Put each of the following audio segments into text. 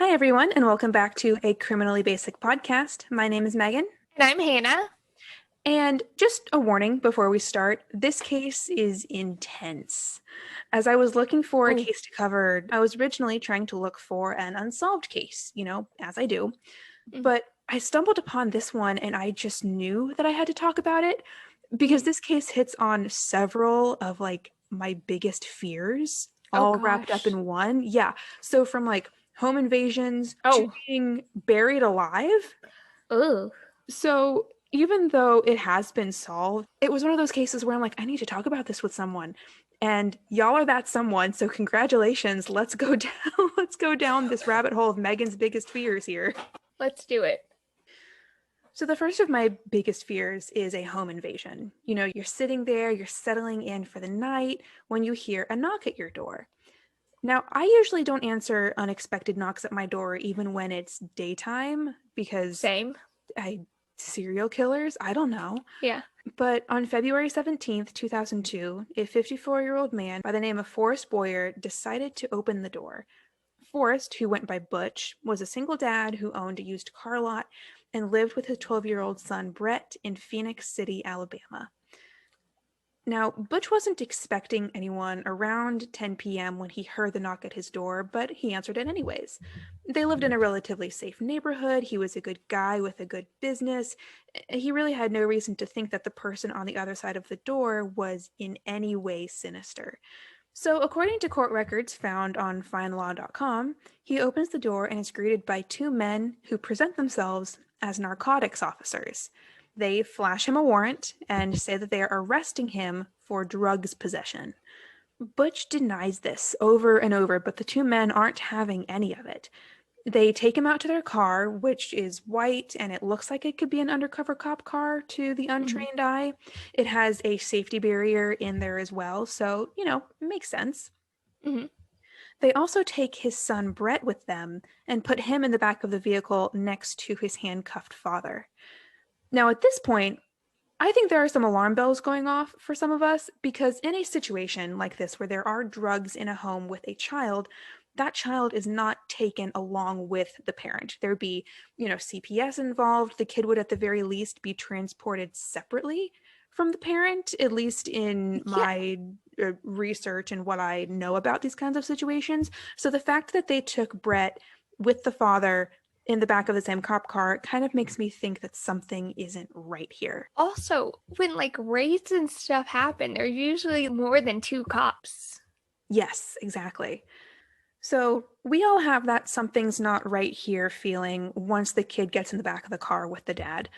Hi, everyone, and welcome back to a Criminally Basic podcast. My name is Megan. And I'm Hannah. And just a warning before we start, this case is intense. As I was looking for a Ooh. case to cover, I was originally trying to look for an unsolved case, as I do. Mm. But I stumbled upon this one and I just knew that I had to talk about it because this case hits on several of my biggest fears Oh all wrapped up gosh. in one. Yeah. So from home invasions to Oh. being buried alive. Ooh. So even though it has been solved, it was one of those cases where I'm like, I need to talk about this with someone. And y'all are that someone, so congratulations. Let's go down, let's go down this rabbit hole of Megan's biggest fears here. Let's do it. So the first of my biggest fears is a home invasion. You're sitting there, you're settling in for the night when you hear a knock at your door. Now, I usually don't answer unexpected knocks at my door even when it's daytime because Same. serial killers, I don't know. Yeah. But on February 17th, 2002, a 54-year-old man by the name of Forrest Bowyer decided to open the door. Forrest, who went by Butch, was a single dad who owned a used car lot and lived with his 12-year-old son Brett in Phoenix City, Alabama. Now, Butch wasn't expecting anyone around 10 p.m. when he heard the knock at his door, but he answered it anyways. They lived in a relatively safe neighborhood. He was a good guy with a good business. He really had no reason to think that the person on the other side of the door was in any way sinister. So, according to court records found on FindLaw.com, he opens the door and is greeted by two men who present themselves as narcotics officers. They flash him a warrant and say that they are arresting him for drugs possession. Butch denies this over and over, but the two men aren't having any of it. They take him out to their car, which is white, and it looks like it could be an undercover cop car to the Mm-hmm. untrained eye. It has a safety barrier in there as well, so, it makes sense. Mm-hmm. They also take his son Brett with them and put him in the back of the vehicle next to his handcuffed father. Now, at this point, I think there are some alarm bells going off for some of us because in a situation like this where there are drugs in a home with a child, that child is not taken along with the parent. There'd be, CPS involved. The kid would at the very least be transported separately from the parent, at least in Yeah. my research and what I know about these kinds of situations. So the fact that they took Brett with the father in the back of the same cop car kind of makes me think that something isn't right here. Also, when raids and stuff happen, there's usually more than two cops. Yes, exactly. So we all have that something's not right here feeling once the kid gets in the back of the car with the dad.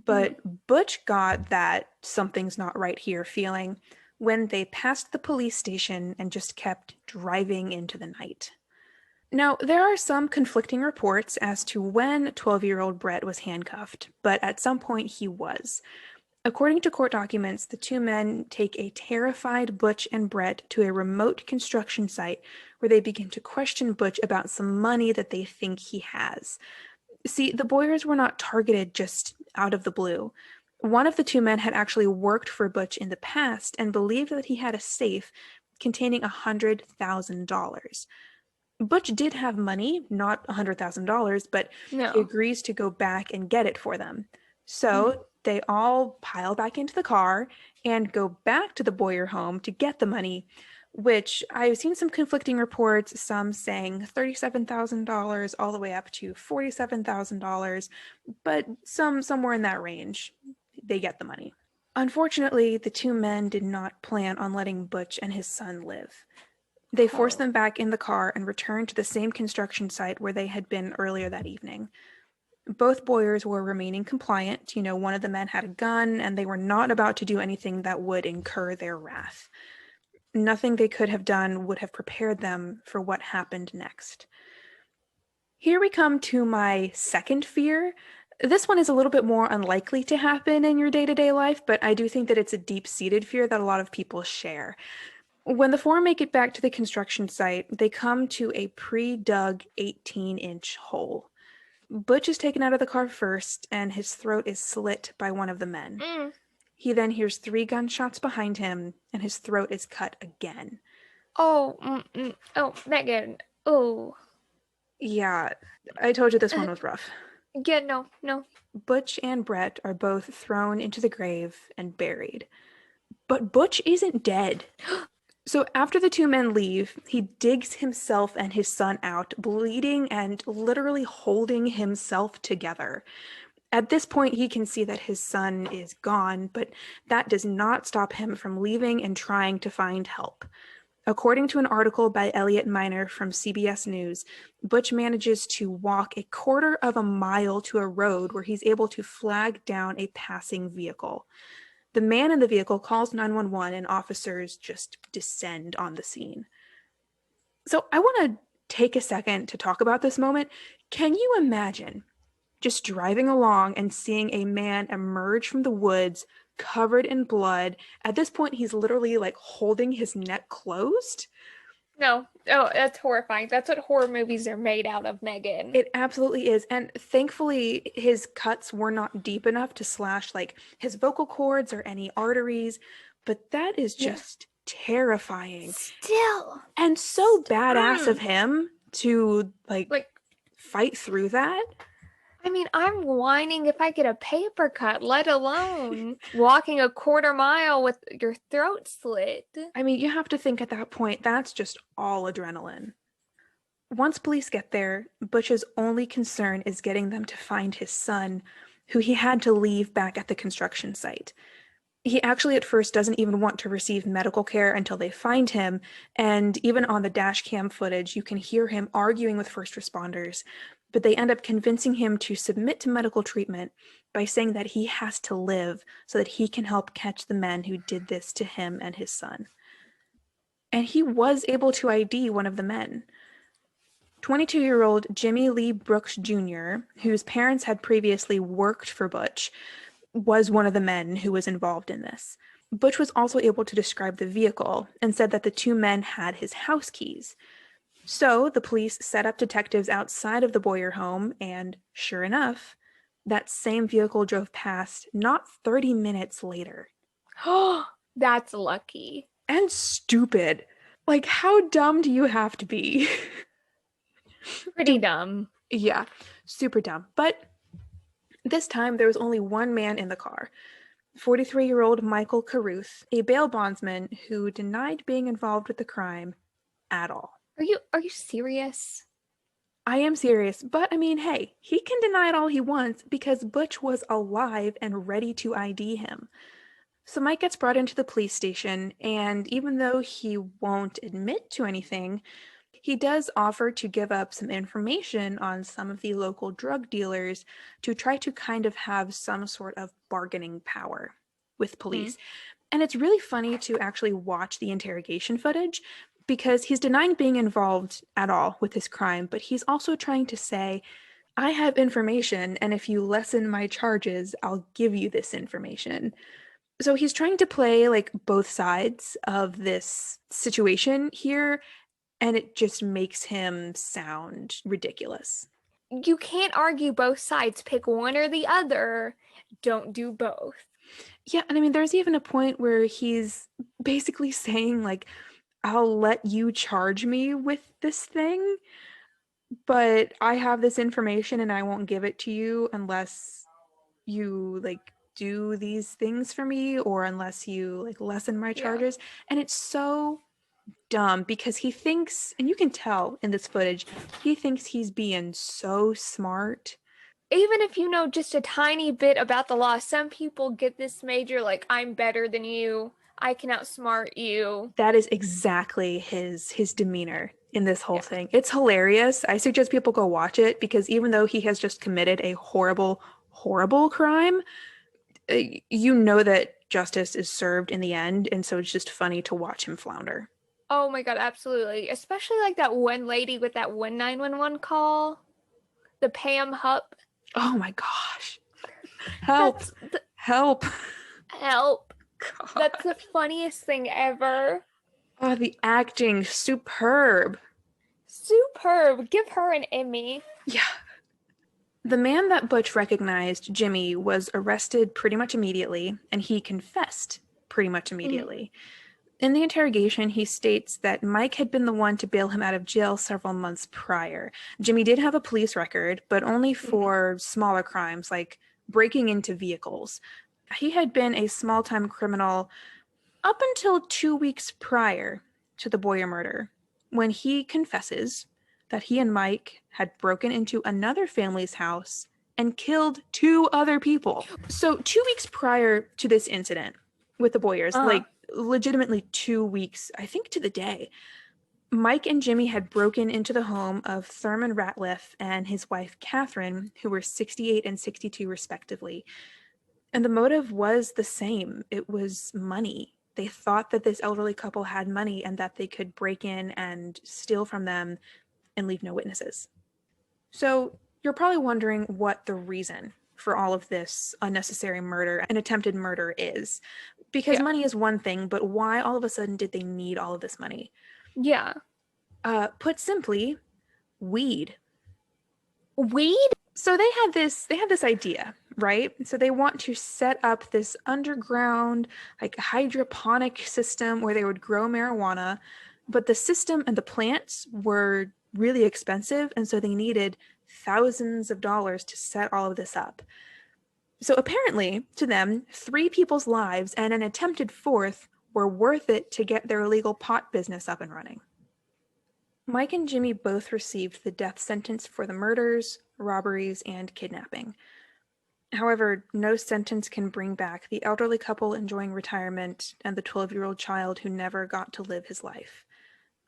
Mm-hmm. But Butch got that something's not right here feeling when they passed the police station and just kept driving into the night. Now, there are some conflicting reports as to when 12-year-old Brett was handcuffed, but at some point he was. According to court documents, the two men take a terrified Butch and Brett to a remote construction site where they begin to question Butch about some money that they think he has. See, the Boyers were not targeted just out of the blue. One of the two men had actually worked for Butch in the past and believed that he had a safe containing $100,000. Butch did have money, not $100,000, but he No. agrees to go back and get it for them. Mm-hmm. So they all pile back into the car and go back to the Bowyer home to get the money, which I've seen some conflicting reports, some saying $37,000 all the way up to $47,000, but somewhere in that range, they get the money. Unfortunately, the two men did not plan on letting Butch and his son live. They forced Oh. them back in the car and returned to the same construction site where they had been earlier that evening. Both Boyers were remaining compliant. One of the men had a gun, and they were not about to do anything that would incur their wrath. Nothing they could have done would have prepared them for what happened next. Here we come to my second fear. This one is a little bit more unlikely to happen in your day-to-day life, but I do think that it's a deep-seated fear that a lot of people share. When the four make it back to the construction site, they come to a pre-dug 18-inch hole. Butch is taken out of the car first, and his throat is slit by one of the men. Mm. He then hears 3 gunshots behind him, and his throat is cut again. Oh. Oh, Megan. Oh. Yeah, I told you this one was rough. Yeah, no, no. Butch and Brett are both thrown into the grave and buried. But Butch isn't dead. So after the two men leave, he digs himself and his son out, bleeding and literally holding himself together. At this point, he can see that his son is gone, but that does not stop him from leaving and trying to find help. According to an article by Elliot Miner from CBS News, Butch manages to walk a quarter of a mile to a road where he's able to flag down a passing vehicle. The man in the vehicle calls 911 and officers just descend on the scene. So I want to take a second to talk about this moment. Can you imagine just driving along and seeing a man emerge from the woods covered in blood? At this point, he's literally like holding his neck closed. No. Oh, that's horrifying. That's what horror movies are made out of, Megan. It absolutely is. And thankfully, his cuts were not deep enough to slash like his vocal cords or any arteries. But that is Yeah. just terrifying. Still. And so badass of him to like fight through that. I mean, I'm whining if I get a paper cut, let alone walking a quarter mile with your throat slit. I mean, you have to think at that point, that's just all adrenaline. Once police get there, Butch's only concern is getting them to find his son, who he had to leave back at the construction site. He actually at first doesn't even want to receive medical care until they find him, and even on the dash cam footage, you can hear him arguing with first responders, but they end up convincing him to submit to medical treatment by saying that he has to live so that he can help catch the men who did this to him and his son. And he was able to ID one of the men. 22-year-old Jimmy Lee Brooks Jr., whose parents had previously worked for Butch, was one of the men who was involved in this. Butch was also able to describe the vehicle and said that the two men had his house keys. So the police set up detectives outside of the Bowyer home, and sure enough, that same vehicle drove past not 30 minutes later. Oh, that's lucky. And stupid. Like, how dumb do you have to be? Pretty dumb. Yeah, super dumb. But this time, there was only one man in the car, 43-year-old Michael Carruth, a bail bondsman who denied being involved with the crime at all. Are you serious? I am serious, but I mean, hey, he can deny it all he wants because Butch was alive and ready to ID him. So Mike gets brought into the police station, and even though he won't admit to anything, he does offer to give up some information on some of the local drug dealers to try to kind of have some sort of bargaining power with police. And it's really funny to actually watch the interrogation footage because he's denying being involved at all with this crime, but he's also trying to say, I have information, and if you lessen my charges, I'll give you this information. So he's trying to play like both sides of this situation here, and it just makes him sound ridiculous. You can't argue both sides. Pick one or the other. Don't do both. Yeah, and I mean, there's even a point where he's basically saying, like, I'll let you charge me with this thing, but I have this information and I won't give it to you unless you, like, do these things for me or unless you, like, lessen my charges. And it's so dumb because he thinks, and you can tell in this footage, he thinks he's being so smart. Even if you know just a tiny bit about the law, some people get this major like, I'm better than you, I can outsmart you. That is exactly his demeanor in this whole thing. It's hilarious. I suggest people go watch it because even though he has just committed a horrible, horrible crime, you know that justice is served in the end, and so it's just funny to watch him flounder. Oh my God, absolutely. Especially like that one lady with that 911 call, the Pam Hupp. Oh my gosh. Help. Help. Help. God. That's the funniest thing ever. Oh, the acting, superb. Superb. Give her an Emmy. Yeah. The man that Butch recognized, Jimmy, was arrested pretty much immediately, and he confessed pretty much immediately. In the interrogation, he states that Mike had been the one to bail him out of jail several months prior. Jimmy did have a police record, but only Mhm. for smaller crimes like breaking into vehicles. He had been a small time criminal up until 2 weeks prior to the Bowyer murder, when he confesses that he and Mike had broken into another family's house and killed two other people. So, 2 weeks prior to this incident with the Boyers, Uh, like legitimately 2 weeks, I think to the day, Mike and Jimmy had broken into the home of Thurman Ratliff and his wife Catherine, who were 68 and 62 respectively. And the motive was the same. It was money. They thought that this elderly couple had money and that they could break in and steal from them and leave no witnesses. So you're probably wondering what the reason for all of this unnecessary murder and attempted murder is. Because yeah. money is one thing, but why all of a sudden did they need all of this money? Yeah. Put simply, weed. Weed? So they have this idea, right? So they want to set up this underground like hydroponic system where they would grow marijuana, but the system and the plants were really expensive, and so they needed thousands of dollars to set all of this up. So apparently, to them, three people's lives and an attempted fourth were worth it to get their illegal pot business up and running. Mike and Jimmy both received the death sentence for the murders, robberies, and kidnapping. However, no sentence can bring back the elderly couple enjoying retirement and the 12-year-old child who never got to live his life.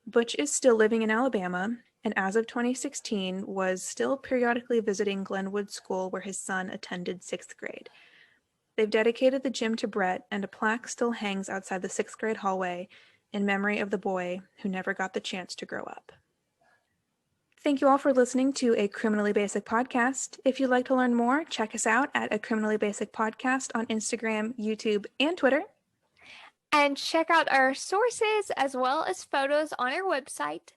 Butch is still living in Alabama, and as of 2016 was still periodically visiting Glenwood School where his son attended 6th grade. They've dedicated the gym to Brett, and a plaque still hangs outside the 6th grade hallway in memory of the boy who never got the chance to grow up. Thank you all for listening to A Criminally Basic Podcast. If you'd like to learn more, check us out at A Criminally Basic Podcast on Instagram, YouTube, and Twitter. And check out our sources as well as photos on our website,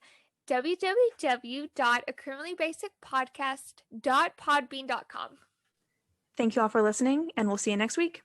www.acriminallybasicpodcast.podbean.com. Thank you all for listening, and we'll see you next week.